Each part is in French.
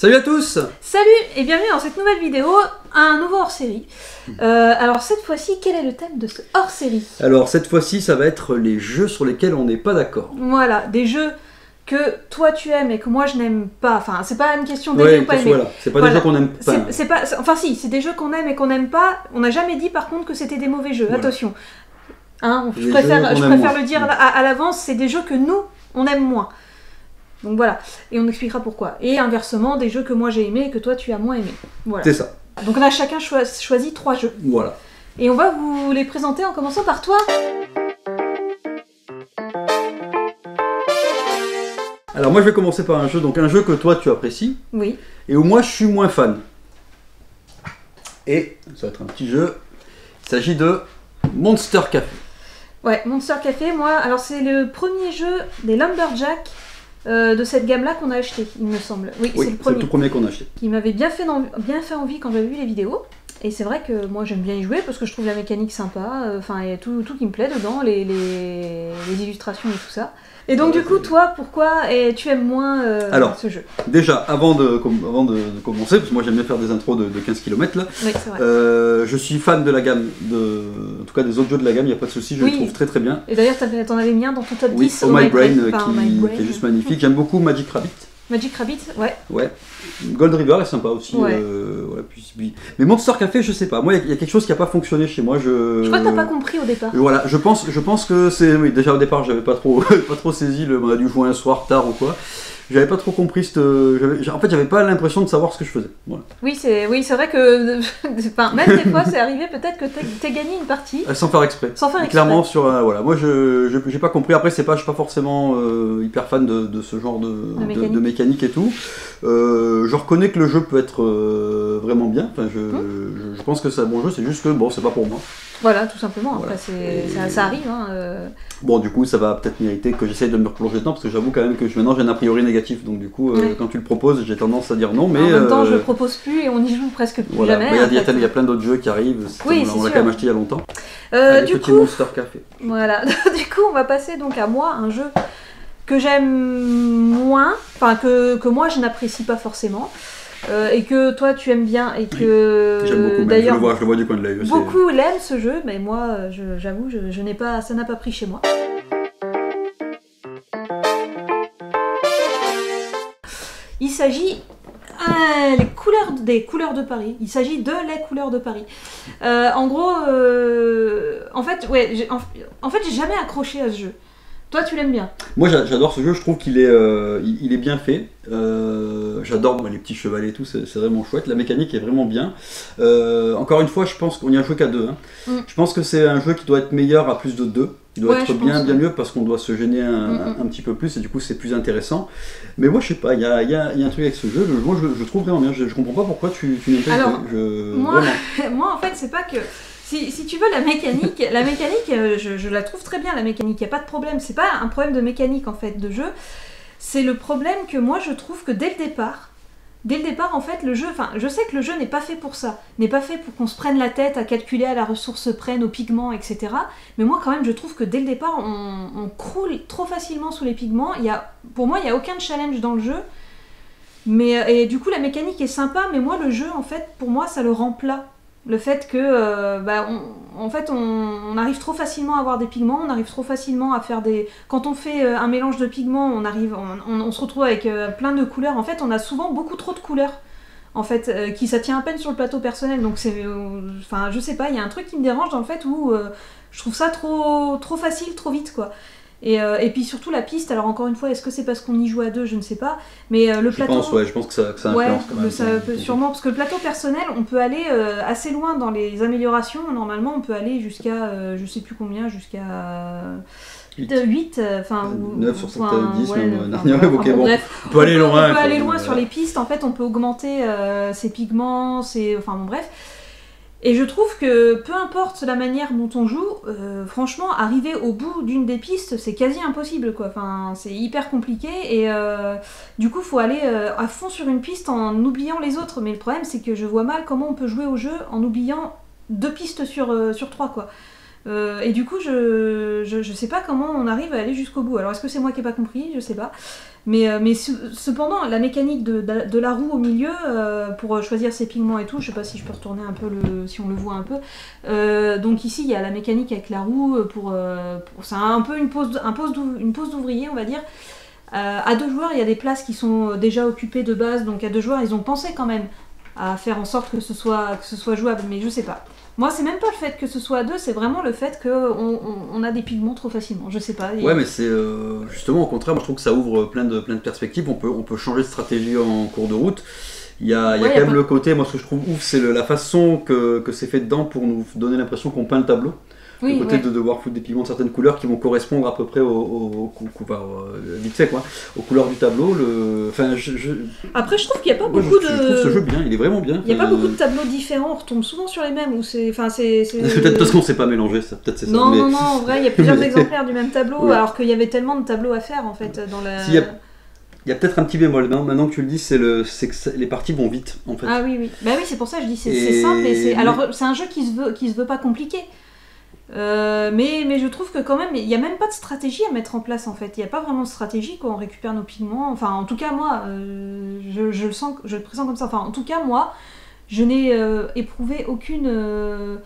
Salut à tous! Salut et bienvenue dans cette nouvelle vidéo, un nouveau hors-série. Alors cette fois-ci, quel est le thème de ce hors-série? Alors cette fois-ci, ça va être les jeux sur lesquels on n'est pas d'accord. Voilà, des jeux que toi tu aimes et que moi je n'aime pas. Enfin, c'est pas une question d'aimer ou pas aimer. Voilà. C'est pas des jeux qu'on aime pas. Enfin si, c'est des jeux qu'on aime et qu'on n'aime pas. On n'a jamais dit par contre que c'était des mauvais jeux, voilà. Attention. Hein, je préfère le dire à l'avance, c'est des jeux que nous, on aime moins. Donc voilà, et on expliquera pourquoi. Et inversement, des jeux que moi j'ai aimés et que toi tu as moins aimé. Voilà. C'est ça. Donc on a chacun choisi 3 jeux. Voilà. Et on va vous les présenter en commençant par toi. Alors moi je vais commencer par un jeu que toi tu apprécies. Oui. Et où moi je suis moins fan. Et ça va être un petit jeu. Il s'agit de Monster Café. Ouais, Monster Café, moi, alors c'est le premier jeu des Lumberjacks de cette gamme-là qu'on a acheté, il me semble. Oui, c'est le tout premier qu'on a acheté. Qui m'avait bien fait envie quand j'avais vu les vidéos. Et c'est vrai que moi j'aime bien y jouer parce que je trouve la mécanique sympa, enfin il y a tout qui me plaît dedans, les illustrations et tout ça. Et donc du coup toi, pourquoi tu aimes moins ce jeu? Déjà, avant de commencer, parce que moi j'aime bien faire des intros de 15 km là, oui, c'est vrai. Je suis fan de la gamme, en tout cas des autres jeux de la gamme, il n'y a pas de souci, je les trouve très très bien. Et d'ailleurs t'en avais mis un dans ton top 10, Oh My Brain, qui est juste magnifique, j'aime beaucoup Magic Rabbit. Magic Rabbit, ouais. Ouais. Gold River est sympa aussi. Ouais. Voilà, mais Monster Café, je sais pas. Moi, il y a quelque chose qui n'a pas fonctionné chez moi. Je crois que t'as pas compris au départ. Voilà, je pense que c'est. Oui, déjà au départ, j'avais pas trop saisi. On a dû jouer un soir tard ou quoi. J'avais pas trop compris en fait, j'avais pas l'impression de savoir ce que je faisais. Voilà. Oui, c'est vrai que même des fois, c'est arrivé peut-être que t'aies gagné une partie. Sans faire exprès. Clairement, voilà. Moi, j'ai pas compris. Après, je suis pas forcément hyper fan de ce genre de mécanique et tout. Je reconnais que le jeu peut être vraiment bien. Enfin, je pense que c'est un bon jeu. C'est juste que bon, c'est pas pour moi. Voilà, tout simplement. Voilà. Après, ça arrive. Hein, Bon, du coup, ça va peut-être mériter que j'essaye de me replonger dedans, parce que j'avoue quand même que maintenant j'ai un a priori négatif. Donc, du coup, quand tu le proposes, j'ai tendance à dire non. Mais en même temps, je le propose plus et on y joue presque plus jamais. Il y a plein d'autres jeux qui arrivent. Oui, on l'a quand même acheté il y a longtemps. Du coup, Monster Café. Voilà. Du coup, on va passer donc à moi, un jeu que j'aime moins, enfin que moi je n'apprécie pas forcément. Et que toi tu aimes bien et que j'aime beaucoup, d'ailleurs je le vois du coin de l'œil. Beaucoup l'aiment ce jeu, mais moi j'avoue ça n'a pas pris chez moi. Il s'agit des couleurs de Paris. Il s'agit de les couleurs de Paris. En gros, en fait j'ai jamais accroché à ce jeu. Toi, tu l'aimes bien? Moi, j'adore ce jeu. Je trouve qu'il est bien fait. J'adore les petits chevalets et tout. C'est vraiment chouette. La mécanique est vraiment bien. Encore une fois, je pense qu'on y a joué qu'à 2. Hein. Je pense que c'est un jeu qui doit être meilleur à plus de 2. Il doit être bien mieux parce qu'on doit se gêner un petit peu plus et du coup c'est plus intéressant. Mais moi je sais pas, il y a un truc avec ce jeu, moi je trouve vraiment bien, je comprends pas pourquoi tu n'aimes pas. Alors, moi en fait c'est pas que... Si tu veux la mécanique, je la trouve très bien la mécanique, il n'y a pas de problème, c'est pas un problème de mécanique en fait de jeu, c'est le problème que moi je trouve que dès le départ en fait le jeu, enfin je sais que le jeu n'est pas fait pour ça, n'est pas fait pour qu'on se prenne la tête à calculer à la ressource près nos pigments etc. Mais moi quand même je trouve que dès le départ on croule trop facilement sous les pigments, pour moi il n'y a aucun challenge dans le jeu, et du coup la mécanique est sympa, mais moi le jeu en fait pour moi ça le rend plat. Le fait que, on arrive trop facilement à avoir des pigments, on arrive trop facilement à faire des... Quand on fait un mélange de pigments, on se retrouve avec plein de couleurs. En fait, on a souvent beaucoup trop de couleurs, en fait, ça tient à peine sur le plateau personnel. Donc c'est... je sais pas, il y a un truc qui me dérange dans le fait où je trouve ça trop facile, trop vite, quoi. Et puis surtout la piste, alors encore une fois, est-ce que c'est parce qu'on y joue à 2, je ne sais pas, mais le plateau... Je pense que ça influence quand même. Ça peut sûrement, parce que le plateau personnel, on peut aller assez loin dans les améliorations, normalement on peut aller jusqu'à, je sais plus combien, jusqu'à... 8, enfin... 9 sur 7, 10, bref, on peut aller loin. On peut aller loin sur les pistes, en fait on peut augmenter ses pigments, enfin bon bref... Et je trouve que peu importe la manière dont on joue, franchement, arriver au bout d'une des pistes, c'est quasi impossible, quoi. Enfin, c'est hyper compliqué et du coup, faut aller à fond sur une piste en oubliant les autres. Mais le problème, c'est que je vois mal comment on peut jouer au jeu en oubliant 2 pistes sur 3, quoi. Et du coup, je sais pas comment on arrive à aller jusqu'au bout. Alors, est-ce que c'est moi qui ai pas compris? Je sais pas. Mais cependant, la mécanique de la roue au milieu, pour choisir ses pigments et tout, je sais pas si je peux retourner un peu, si on le voit un peu. Donc ici, il y a la mécanique avec la roue, c'est un peu une pose d'ouvrier, on va dire. À 2 joueurs, il y a des places qui sont déjà occupées de base, donc à 2 joueurs, ils ont pensé quand même à faire en sorte que ce soit jouable, mais je sais pas. Moi, c'est même pas le fait que ce soit à 2, c'est vraiment le fait qu'on a des pigments trop facilement, je sais pas. Ouais, mais c'est justement au contraire, moi je trouve que ça ouvre plein de perspectives, on peut changer de stratégie en cours de route. Il y a quand même le côté, moi ce que je trouve ouf, c'est la façon que c'est fait dedans pour nous donner l'impression qu'on peint le tableau. Le côté de devoir foutre des pigments de certaines couleurs qui vont correspondre à peu près vite fait quoi, aux couleurs du tableau. Après, je trouve qu'il n'y a pas beaucoup de. Je trouve ce jeu bien, il est vraiment bien. Il n'y a pas beaucoup de tableaux différents, on retombe souvent sur les mêmes. C'est peut-être parce qu'on ne s'est pas mélangé, ça. Peut-être c'est ça. Non, en vrai, il y a plusieurs exemplaires du même tableau, alors qu'il y avait tellement de tableaux à faire en fait dans la. Il y a peut-être un petit bémol, maintenant que tu le dis, c'est que les parties vont vite en fait. Ah oui. Bah oui, c'est pour ça que je dis c'est simple. Alors, c'est un jeu qui se veut pas compliqué. Mais je trouve que quand même, il n'y a même pas de stratégie à mettre en place en fait. Il n'y a pas vraiment de stratégie quand on récupère nos pigments. Enfin, en tout cas, moi, je le sens, je le pressens comme ça. Enfin, en tout cas, moi, je n'ai éprouvé aucune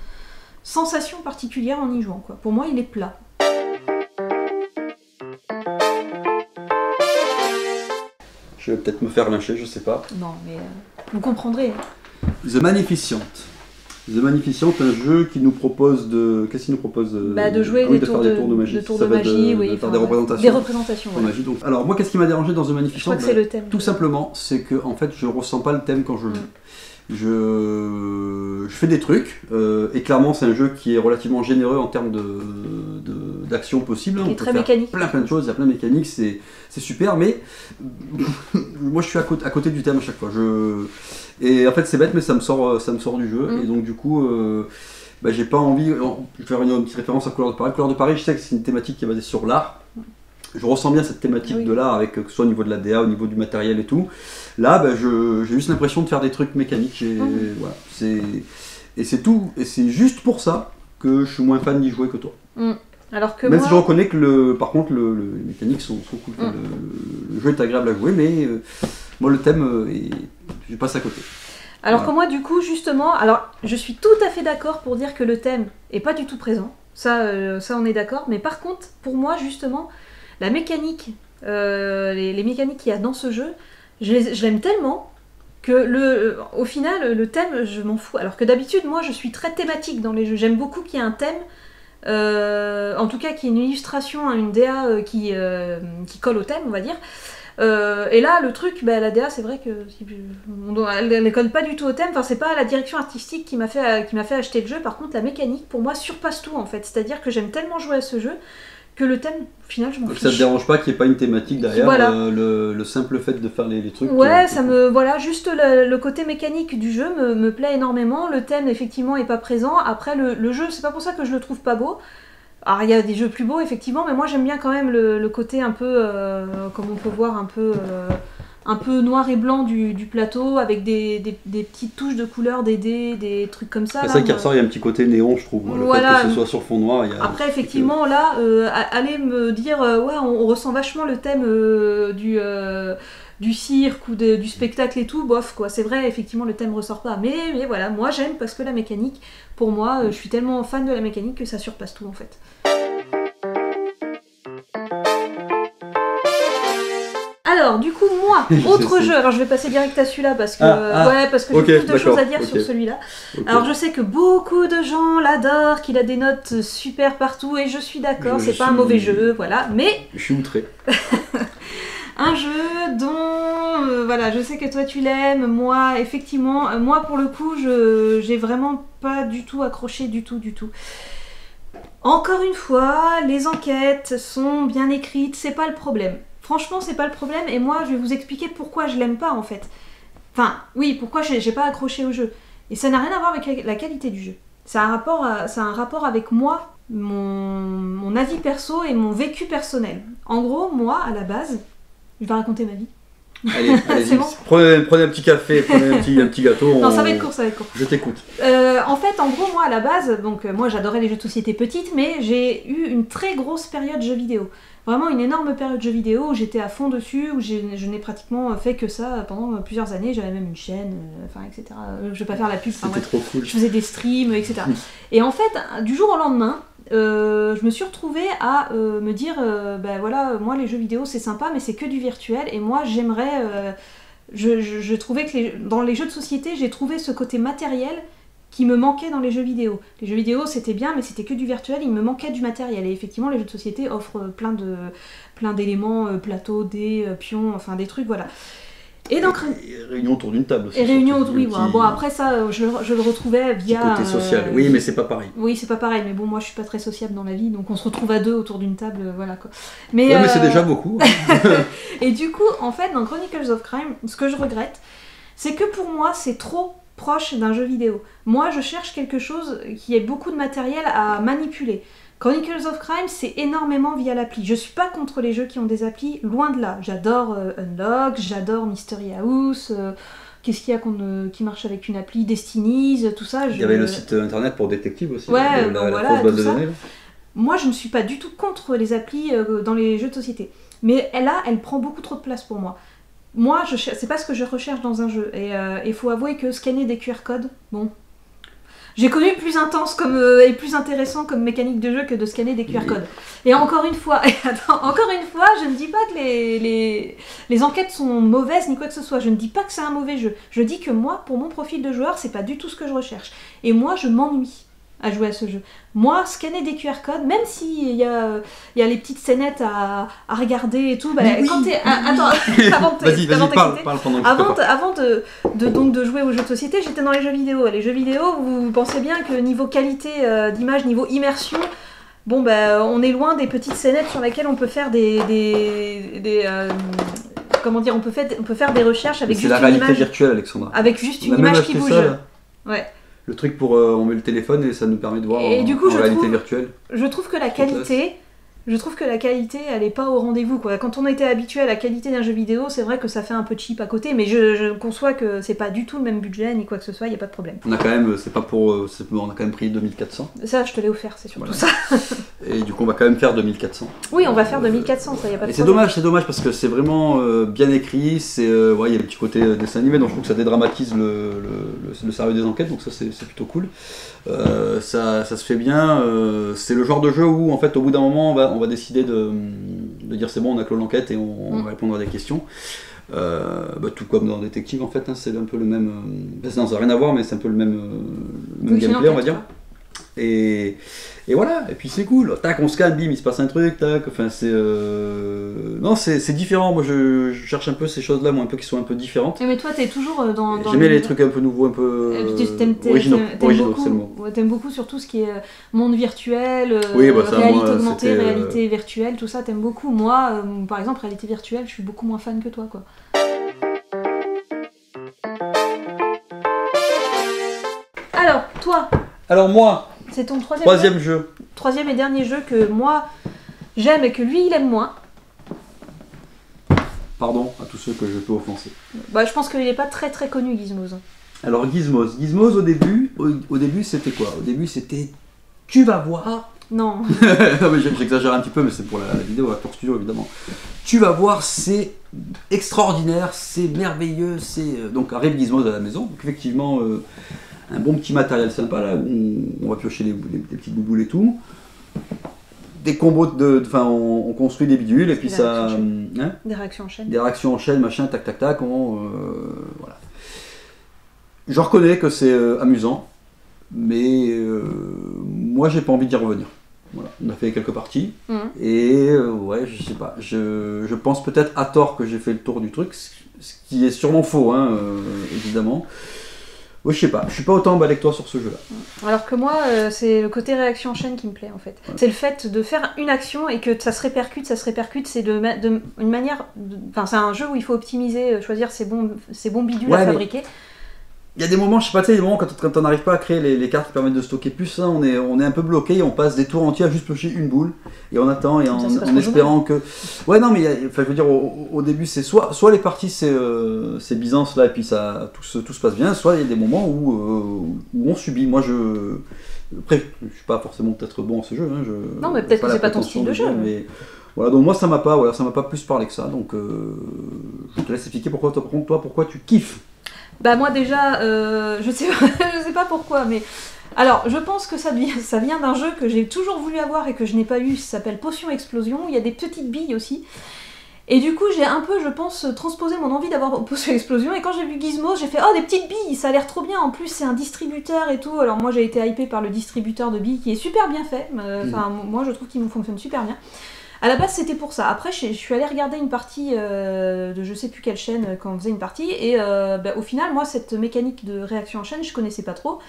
sensation particulière en y jouant, quoi. Pour moi, il est plat. Je vais peut-être me faire lyncher, je sais pas. Non, mais vous comprendrez. The Magnificent. The Magnificent, un jeu qui nous propose de... Qu'est-ce qu'il nous propose de jouer de faire des tours de magie. De tours de magie, oui. De faire des représentations. Des représentations, de magie. Donc, alors, moi, qu'est-ce qui m'a dérangé dans The Magnificent? Je crois que c'est le thème. Tout simplement, c'est que, en fait, je ressens pas le thème quand je joue. Je fais des trucs, et clairement, c'est un jeu qui est relativement généreux en termes d'action possible. Il est très mécanique. Plein de choses, il y a plein de mécaniques, c'est super, mais moi, je suis à côté du thème à chaque fois. Et en fait, c'est bête, mais ça me sort du jeu. Et donc, du coup, j'ai pas envie. Je vais faire une petite référence à Couleur de Paris. Couleur de Paris, je sais que c'est une thématique qui est basée sur l'art. Je ressens bien cette thématique de l'art, que ce soit au niveau de la DA, au niveau du matériel et tout. Là, j'ai juste l'impression de faire des trucs mécaniques. Voilà, et c'est tout. Et c'est juste pour ça que je suis moins fan d'y jouer que toi. Alors que Même si je reconnais que par contre, les mécaniques sont cool. Le jeu est agréable à jouer, mais moi, le thème, je passe à côté. Alors que moi, du coup, justement, je suis tout à fait d'accord pour dire que le thème est pas du tout présent. Ça, on est d'accord. Mais par contre, pour moi, justement, la mécanique, les mécaniques qu'il y a dans ce jeu, je l'aime tellement que au final, le thème, je m'en fous. Alors que d'habitude, moi, je suis très thématique dans les jeux. J'aime beaucoup qu'il y ait un thème, en tout cas qu'il y ait une illustration, une DA qui colle au thème, on va dire. Et là, le truc, la DA, c'est vrai que elle ne colle pas du tout au thème. Enfin, c'est pas la direction artistique qui m'a fait acheter le jeu. Par contre, la mécanique, pour moi, surpasse tout en fait. C'est-à-dire que j'aime tellement jouer à ce jeu que le thème, au final, je m'en fiche. Ça te dérange pas qu'il n'y ait pas une thématique derrière, le simple fait de faire les trucs. Ouais, juste le côté mécanique du jeu me plaît énormément. Le thème, effectivement, est pas présent. Après, le jeu, c'est pas pour ça que je le trouve pas beau. Alors, il y a des jeux plus beaux, effectivement, mais moi, j'aime bien quand même le côté un peu, comme on peut voir, un peu noir et blanc du plateau, avec des petites touches de couleur, des dés, des trucs comme ça. C'est ça qui ressort, il y a un petit côté néon, je trouve. Le fait que ce soit sur fond noir. Après, effectivement, là, allez me dire, on ressent vachement le thème du cirque ou du spectacle et tout, bof, quoi. C'est vrai, effectivement, le thème ressort pas. Mais voilà, moi, j'aime parce que la mécanique, pour moi, je suis tellement fan de la mécanique que ça surpasse tout, en fait. Alors, du coup, moi, autre jeu, alors je vais passer direct à celui-là parce que, j'ai plus de choses à dire sur celui-là. Alors, je sais que beaucoup de gens l'adorent, qu'il a des notes super partout, et je suis d'accord, c'est pas un mauvais jeu, voilà, mais... Je suis outré. Un jeu dont, je sais que toi tu l'aimes, moi, effectivement, moi pour le coup, j'ai vraiment pas du tout accroché, du tout. Encore une fois, les enquêtes sont bien écrites, c'est pas le problème. Franchement, c'est pas le problème, et moi, je vais vous expliquer pourquoi je l'aime pas, en fait. Enfin, oui, pourquoi j'ai pas accroché au jeu. Et ça n'a rien à voir avec la qualité du jeu. Ça a un rapport avec moi, mon avis perso et mon vécu personnel. En gros, moi, à la base, je vais raconter ma vie. allez-y. Bon. Prenez un petit café, prenez un petit gâteau. Non, ça va être court, ça va être court. Je t'écoute. En fait, en gros, moi, à la base, donc moi, j'adorais les jeux de société petites, mais j'ai eu une très grosse période jeux vidéo. Vraiment une énorme période jeux vidéo où j'étais à fond dessus, où je n'ai pratiquement fait que ça pendant plusieurs années. J'avais même une chaîne, etc. Je vais pas faire la pub. C'était trop cool. Je faisais des streams, etc. Et en fait, du jour au lendemain, je me suis retrouvée à me dire, voilà, moi les jeux vidéo c'est sympa, mais c'est que du virtuel. Et moi j'aimerais, je trouvais que dans les jeux de société, j'ai trouvé ce côté matériel qui me manquait dans les jeux vidéo. Les jeux vidéo c'était bien, mais c'était que du virtuel, il me manquait du matériel. Et effectivement, les jeux de société offrent plein d'éléments, plateaux, dés, pions, enfin des trucs, voilà. Et donc réunion autour d'une table aussi. Et réunion autour, oui. Bon, après ça, je le retrouvais via. Côté social. Oui, mais c'est pas pareil. Oui, c'est pas pareil. Mais bon, moi, je suis pas très sociable dans la vie, donc on se retrouve à deux autour d'une table, voilà quoi. Mais c'est déjà beaucoup. Et du coup, en fait, dans Chronicles of Crime, ce que je regrette, c'est que pour moi, c'est trop proche d'un jeu vidéo. Moi, je cherche quelque chose qui ait beaucoup de matériel à manipuler. Chronicles of Crime, c'est énormément via l'appli. Je suis pas contre les jeux qui ont des applis, loin de là. J'adore Unlock, j'adore Mystery House, qu'est-ce qu'il y a qui marche avec une appli, Destinies, tout ça. Il y avait le site internet pour détective aussi, ouais, la voilà, grosse base de ça. données. Moi, je ne suis pas du tout contre les applis dans les jeux de société. Mais elle prend beaucoup trop de place pour moi. Moi, c'est pas ce que je recherche dans un jeu. Et il faut avouer que scanner des QR codes, bon... J'ai connu plus intense et plus intéressant comme mécanique de jeu que de scanner des QR codes. Et encore une fois, je ne dis pas que les enquêtes sont mauvaises ni quoi que ce soit. Je ne dis pas que c'est un mauvais jeu. Je dis que moi, pour mon profil de joueur, c'est pas du tout ce que je recherche. Et moi, je m'ennuie à jouer à ce jeu. Moi, scanner des QR codes, même s'il y a les petites scénettes à regarder et tout, quand t'es... Attends, vas-y, parle pendant que avant de jouer aux jeux de société, j'étais dans les jeux vidéo. Et les jeux vidéo, vous pensez bien que niveau qualité d'image, niveau immersion, bon, on est loin des petites scénettes sur lesquelles on peut faire comment dire, on peut faire des recherches avec juste une image... C'est la réalité virtuelle, Alexandra. Avec juste une image qui bouge. Ça, ouais. Le truc pour on met le téléphone et ça nous permet de voir du coup, en réalité virtuelle. Je trouve que la qualité, elle est pas au rendez-vous, quoi. Quand on était habitué à la qualité d'un jeu vidéo, c'est vrai que ça fait un peu cheap à côté, mais je conçois que c'est pas du tout le même budget ni quoi que ce soit, il y a pas de problème. On a quand même, on a quand même pris 2400. Ça, je te l'ai offert, c'est surtout ça. Et du coup, on va quand même faire 2400. Oui, on va faire 2400, ça y a pas de problème. C'est dommage parce que c'est vraiment bien écrit, il y a le petit côté dessin animé, donc je trouve que ça dédramatise le sérieux des enquêtes, donc ça c'est plutôt cool. Ça se fait bien, c'est le genre de jeu où en fait au bout d'un moment on va décider de dire c'est bon, on a clos l'enquête et on va répondre à des questions. Tout comme dans Détective en fait, hein, c'est un peu le même... non, ça n'a rien à voir, mais c'est un peu le même gameplay, on va dire. Et voilà, et puis c'est cool, tac, on scanne, bim, il se passe un truc, tac, enfin c'est... Non, c'est différent, moi je cherche un peu ces choses-là, moi un peu qui sont un peu différentes. Mais toi t'es toujours dans j'aimais les trucs un peu nouveaux, un peu originaux, c'est le mot. T'aimes beaucoup surtout ce qui est monde virtuel, ça, réalité augmentée, réalité virtuelle, tout ça t'aimes beaucoup. Moi, par exemple, réalité virtuelle, je suis beaucoup moins fan que toi, quoi. Alors, toi. Alors moi. C'est ton troisième jeu. Troisième et dernier jeu que moi j'aime et que lui il aime moins. Pardon à tous ceux que je peux offenser. Je pense qu'il n'est pas très très connu, Gizmos. Alors Gizmos au début c'était quoi? Au début c'était tu vas voir. Non. Non mais j'exagère un petit peu, mais c'est pour la vidéo Acteur Studio évidemment. Tu vas voir, c'est extraordinaire, c'est merveilleux, donc arrive Gizmos à la maison. Donc effectivement. Un bon petit matériel sympa là, où on va piocher des petites bouboules et tout. Des combos on construit des bidules et puis ça... Des réactions en chaîne. Des réactions en chaîne, machin, tac tac tac, voilà. Je reconnais que c'est amusant, mais moi j'ai pas envie d'y revenir. Voilà. On a fait quelques parties, et je sais pas, je pense peut-être à tort que j'ai fait le tour du truc, ce qui est sûrement faux, hein, évidemment. Oui, je sais pas, je suis pas autant emballé que toi sur ce jeu-là. Alors que moi, c'est le côté réaction en chaîne qui me plaît en fait. Ouais. C'est le fait de faire une action et que ça se répercute, c'est une manière... Enfin, c'est un jeu où il faut optimiser, choisir ses bons bidules à fabriquer. il y a des moments, je sais pas, tu sais, des moments quand on n'arrive pas à créer les cartes qui permettent de stocker plus, hein, on est un peu bloqué, on passe des tours entiers à juste piocher une boule, et on attend, et en espérant que... Ouais, non, mais je veux dire, au début, c'est soit les parties, c'est Byzance, là, et puis tout se passe bien, soit il y a des moments où on subit. Moi, après, je suis pas forcément peut-être bon à ce jeu. Hein, non, mais peut-être que c'est pas ton style de jeu. Mais voilà, donc moi, ça m'a pas plus parlé que ça, donc je te laisse expliquer pourquoi tu kiffes. Bah moi déjà, je sais pas pourquoi, mais... Alors, je pense que ça vient d'un jeu que j'ai toujours voulu avoir et que je n'ai pas eu, ça s'appelle Potion Explosion, il y a des petites billes aussi. Et du coup, j'ai un peu, je pense, transposé mon envie d'avoir Potion Explosion, et quand j'ai vu Gizmo, j'ai fait « Oh, des petites billes, ça a l'air trop bien, en plus c'est un distributeur et tout ». Alors moi, j'ai été hypée par le distributeur de billes qui est super bien fait, moi je trouve qu'il fonctionne super bien. À la base, c'était pour ça. Après, je suis allée regarder une partie de je sais plus quelle chaîne quand on faisait une partie, et au final, moi, cette mécanique de réaction en chaîne, je connaissais pas trop.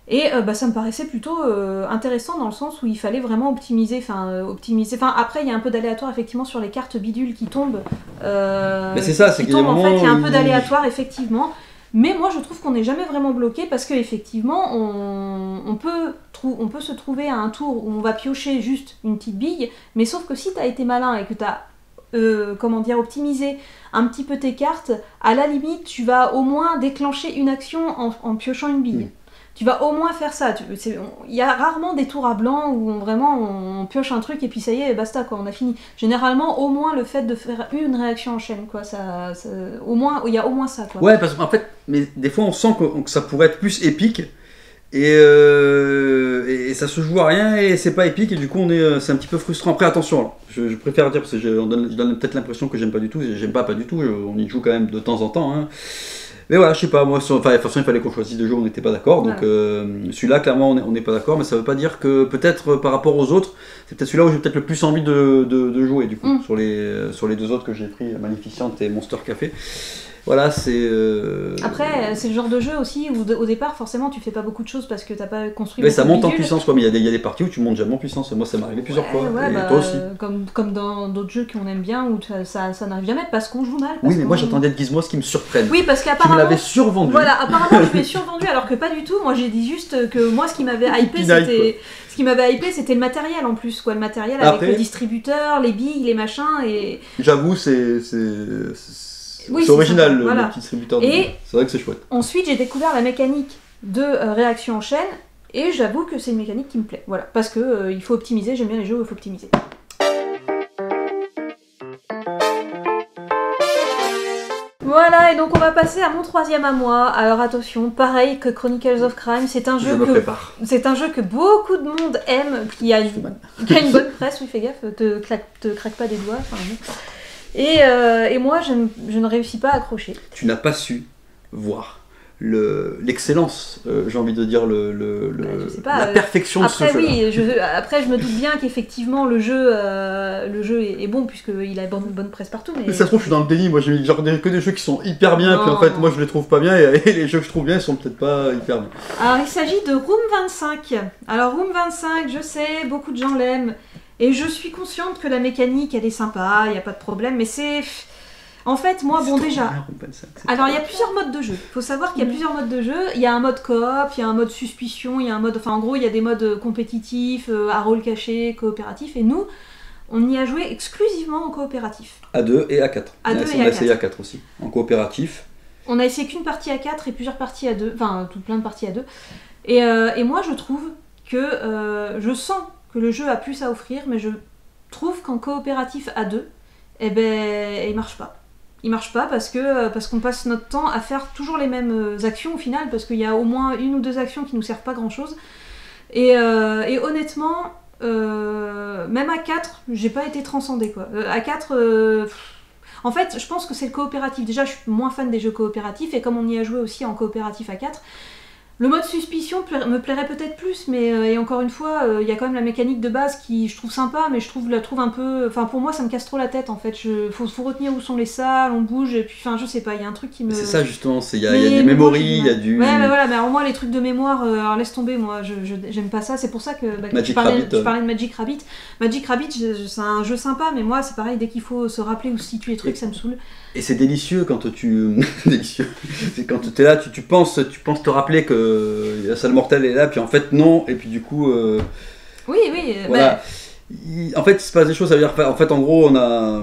Et ça me paraissait plutôt intéressant dans le sens où il fallait vraiment optimiser. Après, il y a un peu d'aléatoire effectivement sur les cartes bidules qui tombent. Mais c'est ça, c'est qu'il y a des moments en fait, il y a un peu d'aléatoire effectivement. Mais moi, je trouve qu'on n'est jamais vraiment bloqué parce qu'effectivement, on peut se trouver à un tour où on va piocher juste une petite bille, mais sauf que si tu as été malin et que tu as optimisé un petit peu tes cartes, à la limite, tu vas au moins déclencher une action en piochant une bille. Tu vas au moins faire ça. Il y a rarement des tours à blanc où on pioche un truc et puis ça y est, basta, quoi, on a fini. Généralement, au moins le fait de faire une réaction en chaîne, quoi, au moins, il y a au moins ça, quoi. Ouais, parce qu'en fait, mais des fois on sent que ça pourrait être plus épique et ça se joue à rien et c'est pas épique et du coup c'est un petit peu frustrant. Après, attention, alors, je préfère dire parce que je donne peut-être l'impression que j'aime pas du tout. J'aime pas du tout. On y joue quand même de temps en temps. Hein. Mais voilà, je sais pas, moi, de toute façon, il fallait qu'on choisisse deux jeux où on n'était pas d'accord, donc celui-là, clairement, on n'est pas d'accord, mais ça veut pas dire que, peut-être, par rapport aux autres, c'est peut-être celui-là où j'ai peut-être le plus envie de jouer, du coup, sur les deux autres que j'ai pris, Magnificent et Monster Café. Voilà, c'est... Après, c'est le genre de jeu aussi où au départ, forcément, tu fais pas beaucoup de choses parce que t'as pas construit. Mais ça monte en puissance, quoi. Mais il y a des parties où tu montes jamais en puissance. Moi, ça m'est arrivé plusieurs fois. Et toi aussi. Comme dans d'autres jeux qu'on aime bien où ça n'arrive jamais parce qu'on joue mal. Oui, mais moi, j'attendais de Gizmo ce qui me surprenne. Oui, parce qu'apparemment. Tu me l'avais survendu. Voilà, apparemment, je m'ai survendu alors que pas du tout. Moi, j'ai dit juste que moi, ce qui m'avait hypé, c'était le matériel en plus, quoi. Le matériel avec le distributeur, les billes, les machins et. J'avoue, c'est original, le petit distributeur. C'est vrai que c'est chouette. Ensuite, j'ai découvert la mécanique de réaction en chaîne, et j'avoue que c'est une mécanique qui me plaît. Voilà, parce que il faut optimiser, j'aime bien les jeux où il faut optimiser. Voilà, et donc on va passer à mon troisième à moi. Alors attention, pareil que Chronicles of Crime, c'est un jeu que beaucoup de monde aime, qui a une bonne presse, oui, fais gaffe, te craque pas des doigts. Et moi, je ne réussis pas à accrocher. Tu n'as pas su voir l'excellence, j'ai envie de dire, la perfection de ce jeu. Après, je me doute bien qu'effectivement, le jeu est bon, puisqu'il a bonne presse partout. Mais ça se trouve, je suis dans le déni. Moi, j'ai que des jeux qui sont hyper bien, puis en fait, moi, je les trouve pas bien, et les jeux que je trouve bien, ils sont peut-être pas hyper bien. Alors, il s'agit de Room 25. Alors, Room 25, je sais, beaucoup de gens l'aiment. Et je suis consciente que la mécanique, elle est sympa, il n'y a pas de problème, mais c'est... En fait, moi, bon, déjà... Alors, il y a plusieurs modes de jeu. Il faut savoir qu'il y a plusieurs modes de jeu. Il y a un mode coop, il y a un mode suspicion, il y a un mode... Enfin, en gros, il y a des modes compétitifs, à rôle caché, coopératif. Et nous, on y a joué exclusivement en coopératif. À 2 et à 4. On a essayé à 4 aussi, en coopératif. On a essayé qu'une partie à 4 et plusieurs parties à 2. Enfin, plein de parties à 2. Et moi, je trouve que... je sens que le jeu a plus à offrir, mais je trouve qu'en coopératif à 2, il marche pas. Il marche pas parce qu'on passe notre temps à faire toujours les mêmes actions au final, parce qu'il y a au moins une ou deux actions qui nous servent pas grand chose. Et honnêtement, même à 4, j'ai pas été transcendée, quoi. À 4, en fait, je pense que c'est le coopératif. Déjà, je suis moins fan des jeux coopératifs, et comme on y a joué aussi en coopératif à 4, le mode suspicion me plairait peut-être plus, mais et encore une fois, il y a quand même la mécanique de base qui je trouve sympa, mais je la trouve un peu... Enfin, pour moi, ça me casse trop la tête, en fait. Faut retenir où sont les salles, on bouge, et puis, enfin, je sais pas, il y a un truc qui me... C'est ça, justement, il y a des mémories, il y a du... Ouais, mais voilà, mais alors moi, les trucs de mémoire, alors laisse tomber, moi, j'aime pas ça, c'est pour ça que... tu parlais de Magic Rabbit. Magic Rabbit, c'est un jeu sympa, mais moi, c'est pareil, dès qu'il faut se rappeler où se situent les trucs, ça me saoule. Et c'est délicieux quand tu... délicieux. C'est quand tu es là, tu penses te rappeler que la salle mortelle est là, puis en fait non, et puis du coup... Oui, voilà. En fait, il se passe des choses, ça veut dire... En fait, en gros, on a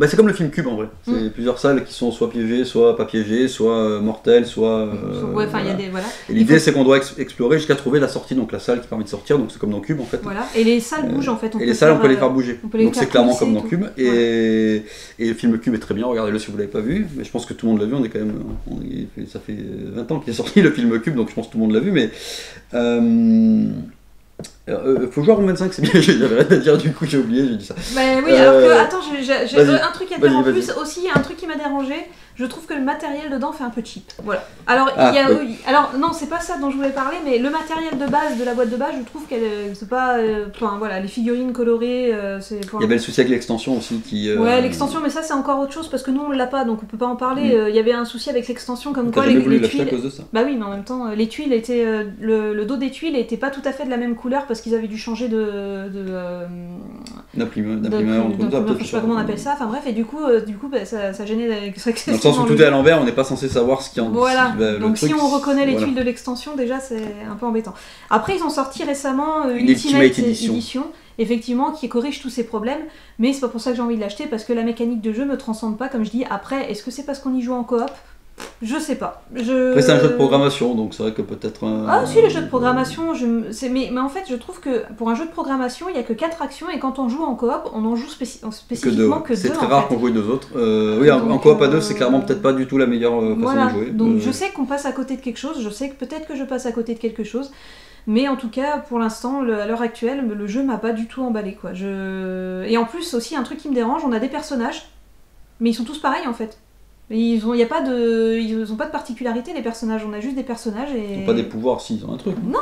c'est comme le film Cube en vrai. C'est plusieurs salles qui sont soit piégées, soit pas piégées, soit mortelles, soit. Ouais, enfin, il y a des. Voilà. Et l'idée, c'est qu'on doit explorer jusqu'à trouver la sortie, donc la salle qui permet de sortir, donc c'est comme dans Cube en fait. Voilà. Et les salles bougent en fait. Et les salles, on peut les faire bouger. Donc c'est clairement comme dans Cube. Et le film Cube est très bien, regardez-le si vous l'avez pas vu. Mais je pense que tout le monde l'a vu, on est quand même. Ça fait 20 ans qu'il est sorti le film Cube, donc je pense que tout le monde l'a vu, mais. Faut jouer à Room 25, c'est bien, j'avais rien à dire, du coup j'ai oublié, j'ai dit ça. Bah oui, alors que, attends, j'ai un truc à dire en plus aussi, il y a un truc qui m'a dérangé, je trouve que le matériel dedans fait un peu cheap. Voilà. Alors, alors non, c'est pas ça dont je voulais parler, mais le matériel de base de la boîte de base, je trouve qu'elle c'est pas. Enfin voilà, les figurines colorées, c'est. Il y avait le souci avec l'extension aussi qui. Ouais, l'extension, mais ça c'est encore autre chose parce que nous on l'a pas donc on peut pas en parler. Il y avait un souci avec l'extension comme quoi les tuiles. À cause de ça. Bah oui, mais en même temps, les tuiles étaient. Le dos des tuiles était pas tout à fait de la même couleur parce qu'ils avaient dû changer d'imprimeur, je sais pas comment on appelle ça, enfin bref, et du coup bah, ça gênait dans le sens où tout est à l'envers, on n'est pas censé savoir ce qui en voilà, donc si on reconnaît les tuiles de l'extension, déjà c'est un peu embêtant. Après ils ont sorti récemment une Ultimate Edition, effectivement, qui corrige tous ces problèmes, mais c'est pas pour ça que j'ai envie de l'acheter, parce que la mécanique de jeu me transcende pas, comme je dis. Après, est-ce que c'est parce qu'on y joue en coop ? Je sais pas. Après, c'est un jeu de programmation, donc c'est vrai que peut-être... Ah si, les jeux de programmation, mais en fait, je trouve que pour un jeu de programmation, il n'y a que 4 actions, et quand on joue en coop, on en joue spécifiquement que 2. C'est très rare qu'on joue 2 autres. Oui, donc, en coop à 2, c'est clairement peut-être pas du tout la meilleure façon de jouer. Donc je sais qu'on passe à côté de quelque chose, je sais que peut-être que je passe à côté de quelque chose, mais en tout cas, pour l'instant, à l'heure actuelle, le jeu m'a pas du tout emballé, quoi. Et en plus, aussi, un truc qui me dérange, on a des personnages, mais ils sont tous pareils, en fait. Ils ont pas de particularité, les personnages, on a juste des personnages et... Ils n'ont pas des pouvoirs, si, ils ont un truc. Non,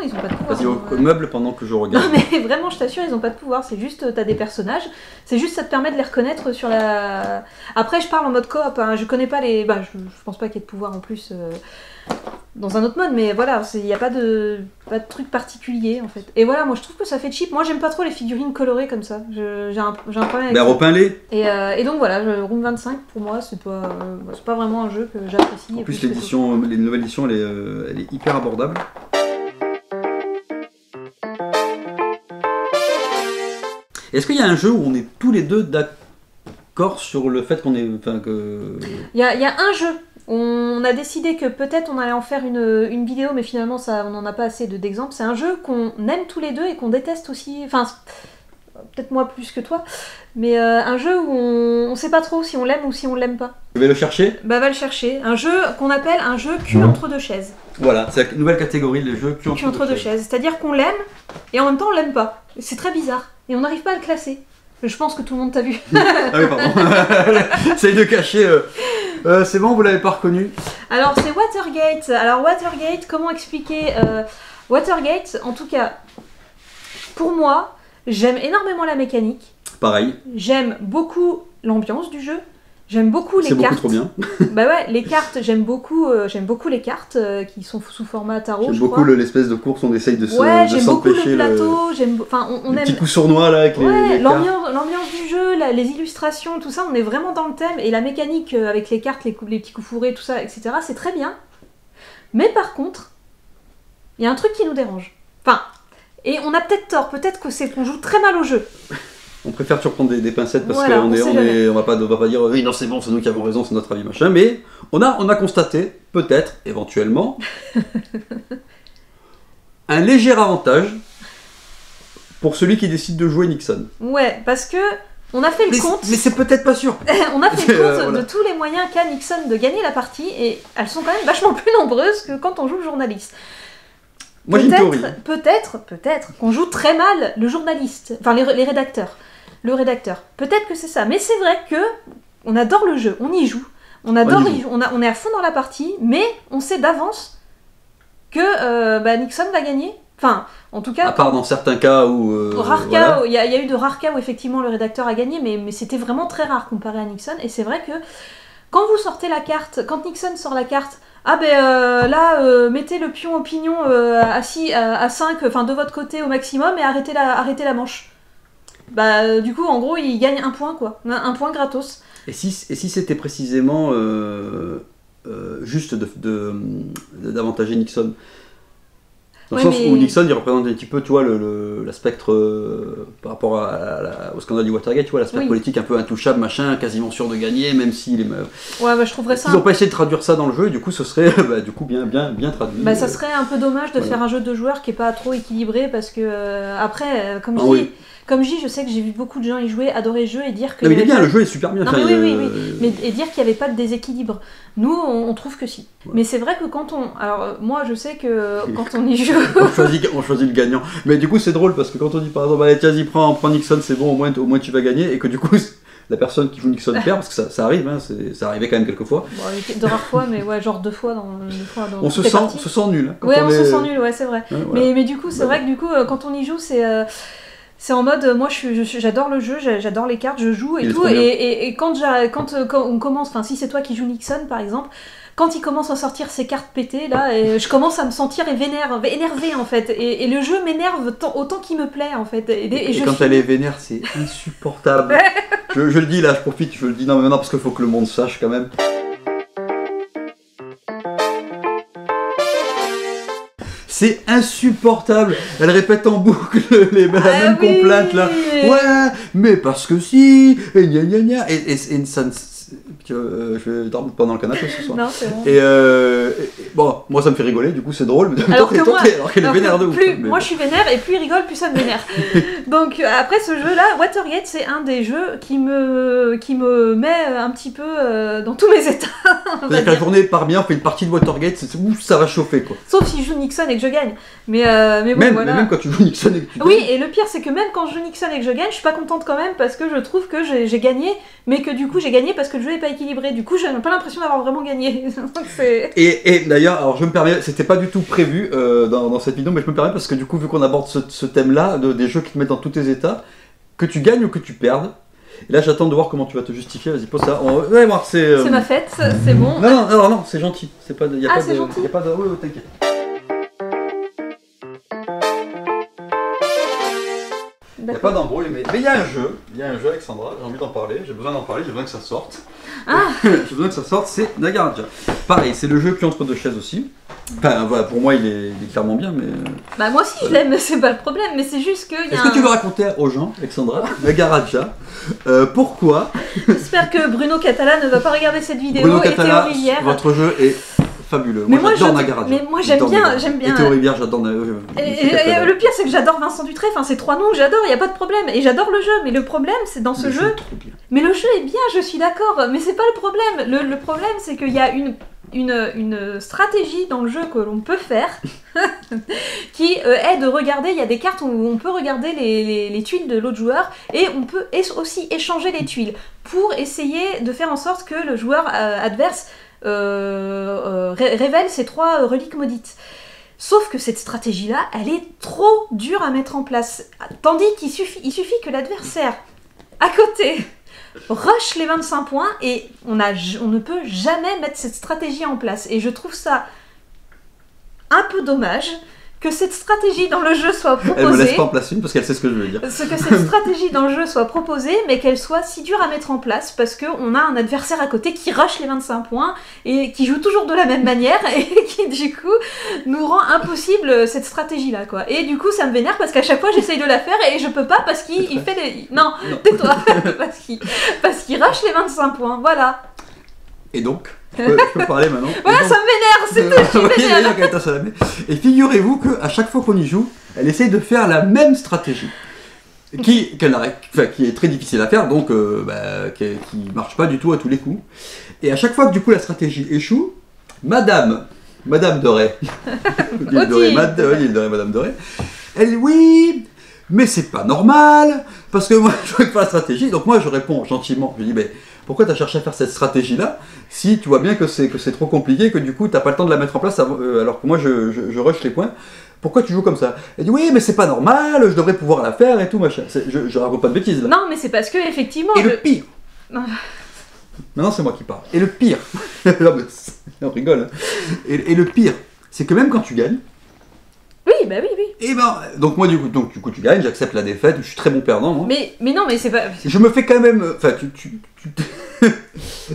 ils ont pas de pouvoirs. Vas-y, au meuble pendant que je regarde. Non mais vraiment, je t'assure, ils ont pas de pouvoir, c'est juste, t'as des personnages, c'est juste, ça te permet de les reconnaître sur la... Après, je parle en mode coop, hein, je connais pas les... Bah, je pense pas qu'il y ait de pouvoir en plus... dans un autre mode, mais voilà, il n'y a pas de truc particulier en fait. Et voilà, moi je trouve que ça fait cheap. Moi j'aime pas trop les figurines colorées comme ça. J'ai un problème avec ça. Repeins-les. Et donc voilà, Room 25 pour moi c'est pas vraiment un jeu que j'apprécie. En plus les nouvelles éditions elle est hyper abordable. Est-ce qu'il y a un jeu où on est tous les deux d'accord sur le fait qu'on est... Il y a un jeu. On a décidé que peut-être on allait en faire une vidéo, mais finalement on n'en a pas assez d'exemples. C'est un jeu qu'on aime tous les deux et qu'on déteste aussi. Enfin, peut-être moi plus que toi, mais un jeu où on sait pas trop si on l'aime ou si on l'aime pas. Je vais le chercher. Bah va le chercher. Un jeu qu'on appelle un jeu cul entre deux chaises. Voilà, c'est la nouvelle catégorie, les jeux cul entre deux chaises. C'est-à-dire qu'on l'aime et en même temps on l'aime pas. C'est très bizarre et on n'arrive pas à le classer. Je pense que tout le monde t'a vu. Ah oui, pardon. Essaye de cacher. C'est bon, vous l'avez pas reconnu. Alors c'est Watergate. Alors Watergate, comment expliquer Watergate, en tout cas, pour moi, j'aime énormément la mécanique. Pareil. J'aime beaucoup l'ambiance du jeu. J'aime beaucoup les cartes. C'est beaucoup trop bien. Bah ouais, les cartes, j'aime beaucoup les cartes qui sont sous format tarot. J'aime beaucoup l'espèce de course, on essaye de s'empêcher. Ouais, j'aime beaucoup le plateau. On aime. Petits coups sournois là avec les l'ambiance du jeu, les illustrations, tout ça, on est vraiment dans le thème. Et la mécanique avec les cartes, les petits coups fourrés, tout ça, etc., c'est très bien. Mais par contre, il y a un truc qui nous dérange. Enfin, et on a peut-être tort, peut-être que c'est qu'on joue très mal au jeu. On préfère toujours prendre des pincettes parce qu'on va pas dire oui non c'est bon, c'est nous qui avons raison, c'est notre avis machin, mais on a constaté peut-être éventuellement un léger avantage pour celui qui décide de jouer Nixon. Ouais, parce que on a fait le compte. Mais c'est peut-être pas sûr. On a fait le compte de tous les moyens qu'a Nixon de gagner la partie et elles sont quand même vachement plus nombreuses que quand on joue le journaliste. Moi j'ai une théorie. Peut-être qu'on joue très mal le journaliste, enfin les rédacteurs. Le rédacteur. Peut-être que c'est ça, mais c'est vrai que on adore le jeu, on y joue. On est à fond dans la partie, mais on sait d'avance que Nixon va gagner. Enfin, en tout cas... À part dans certains cas où... il y a eu de rares cas où effectivement le rédacteur a gagné, mais c'était vraiment très rare comparé à Nixon. Et c'est vrai que quand vous sortez la carte, quand Nixon sort la carte, mettez le pion au pignon à 5, enfin de votre côté au maximum, et arrêtez la manche. Du coup, en gros, il gagne un point, quoi. Un point gratos. Et si c'était précisément juste d'avantager Nixon? Dans le sens où Nixon, il représente un petit peu, tu vois, la spectre par rapport au scandale du Watergate, tu vois, l'aspect politique un peu intouchable, machin, quasiment sûr de gagner, même s'il est... Ouais, bah, je trouverais ça... Ils n'ont pas essayé de traduire ça dans le jeu, et du coup, ce serait du coup, bien traduit. Bah, ça serait un peu dommage de faire un jeu de joueurs qui n'est pas trop équilibré, parce que, après, comme je dis, je sais que j'ai vu beaucoup de gens y jouer, adorer le jeu et dire que... Non, mais il est bien, le jeu est super bien. Non, mais oui. Mais, et dire qu'il n'y avait pas de déséquilibre. Nous, on trouve que si. Ouais. Mais c'est vrai que quand on... Alors, moi, je sais que quand on y joue... on choisit le gagnant. Mais du coup, c'est drôle, parce que quand on dit, par exemple, allez, vas-y, prends Nixon, c'est bon, au moins tu vas gagner, et que du coup... La personne qui joue Nixon perd, parce que ça arrive, hein, ça arrivait quand même quelques fois. Bon, de rares fois, mais ouais, genre 2 fois dans on se sent nul. Hein, on se sent nul, ouais, c'est vrai. Ouais, voilà. Mais du coup, c'est vrai que du coup, quand on y joue, c'est en mode, moi j'adore le jeu, j'adore les cartes, je joue et tout. Et quand on commence, enfin si c'est toi qui joues Nixon par exemple, quand il commence à sortir ses cartes pétées, là, je commence à me sentir énervée en fait. Et le jeu m'énerve autant qu'il me plaît en fait. Et quand elle est vénère, c'est insupportable. je le dis là, je profite, je le dis non mais maintenant parce qu'il faut que le monde sache quand même. C'est insupportable. Elle répète en boucle la même complainte là. Ouais, mais parce que si, et gna gna gna. Et ça ne... je dors pas dans le canapé ce soir. Non, c'est bon. Et bon, moi ça me fait rigoler, du coup c'est drôle. Mais alors qu'elle est vénère de ouf. Moi je suis vénère et plus il rigole, plus ça me vénère. Donc après ce jeu-là, Watergate, c'est un des jeux qui me met un petit peu dans tous mes états. C'est-à-dire que la journée part bien, on fait une partie de Watergate, ça va chauffer quoi. Sauf si je joue Nixon et que je gagne. Mais bon, voilà. Même quand tu joues Nixon et que tu gagnes. Oui, et le pire c'est que même quand je joue Nixon et que je gagne, je suis pas contente quand même parce que je trouve que j'ai gagné, mais que du coup j'ai gagné parce que le jeu est pas équilibré. Du coup, j'ai pas l'impression d'avoir vraiment gagné. et d'ailleurs, alors je me permets, c'était pas du tout prévu dans cette vidéo, mais je me permets parce que du coup, vu qu'on aborde ce thème-là, des jeux qui te mettent dans tous tes états, que tu gagnes ou que tu perdes. Et là, j'attends de voir comment tu vas te justifier. Vas-y, pose ça. Ouais, voir, c'est ma fête, c'est bon. Non, c'est gentil. C'est pas, c'est gentil. Y a pas de. Oui, t'inquiète. Il n'y a pas d'embrouille, mais il y a un jeu, Alexandra, j'ai envie d'en parler, j'ai besoin d'en parler, j'ai besoin que ça sorte. J'ai besoin que ça sorte, c'est Nagaraja. Pareil, c'est le jeu qui entre deux chaises aussi. Enfin, voilà, pour moi, il est clairement bien, mais... Bah moi aussi je l'aime, c'est pas le problème, mais c'est juste que... Est-ce que tu veux raconter aux gens, Alexandra, Nagaraja, pourquoi... J'espère que Bruno Catala ne va pas regarder cette vidéo. Bruno Catala, votre jeu est... fabuleux. Moi j'adore Nagaraja. Mais moi j'aime bien. Et Théo Rivière, j'adore. Et le pire c'est que j'adore Vincent Dutrait, enfin c'est 3 noms que j'adore, il y a pas de problème. Et j'adore le jeu, mais le problème c'est dans ce jeu. Mais le jeu est bien, je suis d'accord, mais c'est pas le problème. Le problème c'est qu'il y a une stratégie dans le jeu que l'on peut faire qui est de regarder, il y a des cartes où on peut regarder les tuiles de l'autre joueur et on peut aussi échanger les tuiles pour essayer de faire en sorte que le joueur adverse révèle ces 3 reliques maudites. Sauf que cette stratégie-là, elle est trop dure à mettre en place. Tandis qu'il suffit que l'adversaire, à côté, rush les 25 points et on ne peut jamais mettre cette stratégie en place. Et je trouve ça un peu dommage que cette stratégie dans le jeu soit proposée. Elle me laisse pas en place une parce qu'elle sait ce que je veux dire. Que cette stratégie dans le jeu soit proposée, mais qu'elle soit si dure à mettre en place parce qu'on a un adversaire à côté qui rush les 25 points et qui joue toujours de la même manière et qui du coup nous rend impossible cette stratégie-là quoi. Et du coup ça me vénère parce qu'à chaque fois j'essaye de la faire et je peux pas parce qu'il fait des... Non, tais-toi. parce qu'il rush les 25 points, voilà. Et donc je peux parler maintenant. Voilà, ça me vénère, c'est tout, je suis vénère. Et figurez-vous qu'à chaque fois qu'on y joue, elle essaye de faire la même stratégie. Qui est très difficile à faire, donc qui marche pas du tout à tous les coups. Et à chaque fois que du coup la stratégie échoue, Madame de Ray, Madame de Ray, elle dit oui, mais c'est pas normal, parce que moi je veux pas la stratégie, donc moi je réponds gentiment, je dis pourquoi tu as cherché à faire cette stratégie-là si tu vois bien que c'est trop compliqué, que du coup tu n'as pas le temps de la mettre en place alors que moi je rush les points. Pourquoi tu joues comme ça? Elle dit oui mais c'est pas normal, je devrais pouvoir la faire et tout machin. Je raconte pas de bêtises là. Non mais c'est parce que effectivement... Et le pire... Maintenant c'est moi qui parle. Et le pire... non, mais on rigole. Et le pire, c'est que même quand tu gagnes... Oui, bah oui. Et donc moi du coup tu gagnes, j'accepte la défaite, je suis très bon perdant moi. Mais non, mais c'est pas... Je me fais quand même... Enfin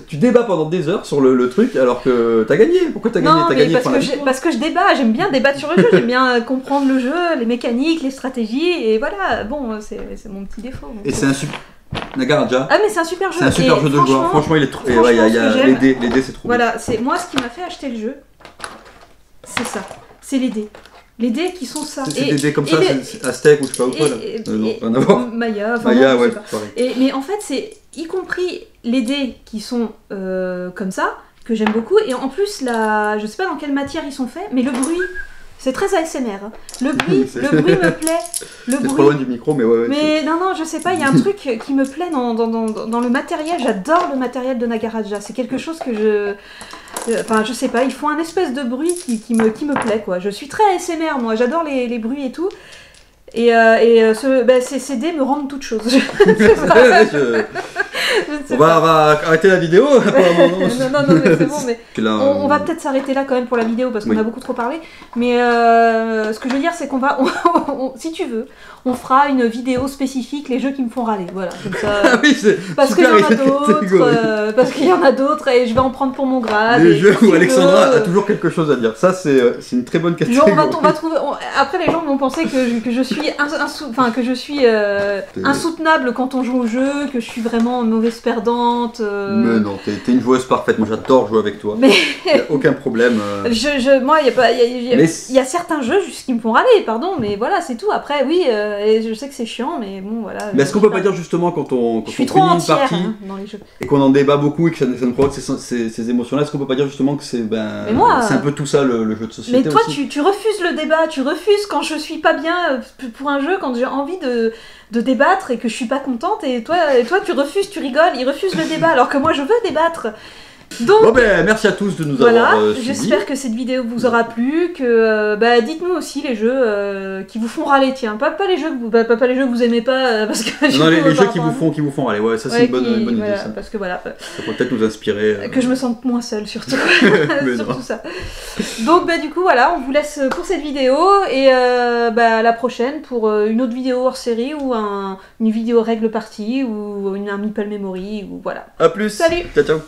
Tu débats pendant des heures sur le truc alors que t'as gagné. Pourquoi t'as gagné? T'as gagné parce que je débat, j'aime bien débattre sur le jeu, j'aime bien comprendre le jeu, les mécaniques, les stratégies, et voilà, bon, c'est mon petit défaut. Et c'est un super... Nagaraja. Ah mais c'est un super jeu. C'est un super jeu de joueur. Franchement, il est trop... Ouais, les dés, c'est trop bien. Voilà, c'est moi ce qui m'a fait acheter le jeu, c'est ça, c'est les dés. Les dés qui sont ça. C'est des dés comme ça, c'est Aztec ou je sais pas où quoi là. Non, rien à voir. Maya, ouais, pareil. Mais en fait, c'est y compris les dés qui sont comme ça, que j'aime beaucoup, et en plus, je sais pas dans quelle matière ils sont faits, mais le bruit, c'est très ASMR. Hein. Le bruit me plaît. C'est trop loin du micro, mais ouais. Mais non, je sais pas, il y a un truc qui me plaît dans le matériel, j'adore le matériel de Nagaraja, c'est quelque chose que je sais pas, ils font un espèce de bruit qui me plaît, quoi. Je suis très ASMR, moi, j'adore les bruits et tout. Et ces dés me rendent toute chose. On va arrêter la vidéo. non, mais c'est bon, mais on va peut-être s'arrêter là quand même pour la vidéo parce qu'on a beaucoup trop parlé. Mais ce que je veux dire, c'est qu'on va, si tu veux, on fera une vidéo spécifique les jeux qui me font râler. Voilà, comme ça. Oui, parce qu'il y en a d'autres, parce qu'il y en a d'autres et je vais en prendre pour mon grade. Les jeux où Alexandra a toujours quelque chose à dire. Ça, c'est une très bonne question. On va trouver. Après, les gens vont penser que je suis insoutenable quand on joue au jeu, que je suis vraiment mauvaise perdante. Mais non, t'es une joueuse parfaite. Moi, j'adore jouer avec toi. Mais y a aucun problème. Moi, il y a certains jeux juste qui me font râler, pardon, mais voilà, c'est tout. Après, oui, et je sais que c'est chiant, mais bon, voilà. Mais est-ce qu'on peut pas dire justement quand on finit une partie dans les jeux. Et qu'on en débat beaucoup et que ça nous provoque ces émotions-là, est-ce qu'on peut pas dire justement que c'est c'est un peu tout ça le jeu de société? Mais toi, aussi tu refuses le débat, tu refuses quand je suis pas bien pour un jeu, quand j'ai envie de débattre et que je suis pas contente, et toi tu refuses, tu rigoles, il refuse le débat alors que moi je veux débattre. Donc, bon merci à tous de nous avoir suivis. J'espère que cette vidéo vous aura plu, que dites-nous aussi les jeux qui vous font râler, tiens, pas les jeux que vous aimez pas parce que non, les jeux qui vous font râler, ouais, ça c'est une bonne idée, ça. Parce que voilà, ça peut peut-être nous inspirer que je me sente moins seule surtout surtout ça. Donc du coup voilà, on vous laisse pour cette vidéo et à la prochaine pour une autre vidéo hors série ou une vidéo règle partie ou un Meeple Memory ou voilà. À plus. Salut. Ciao.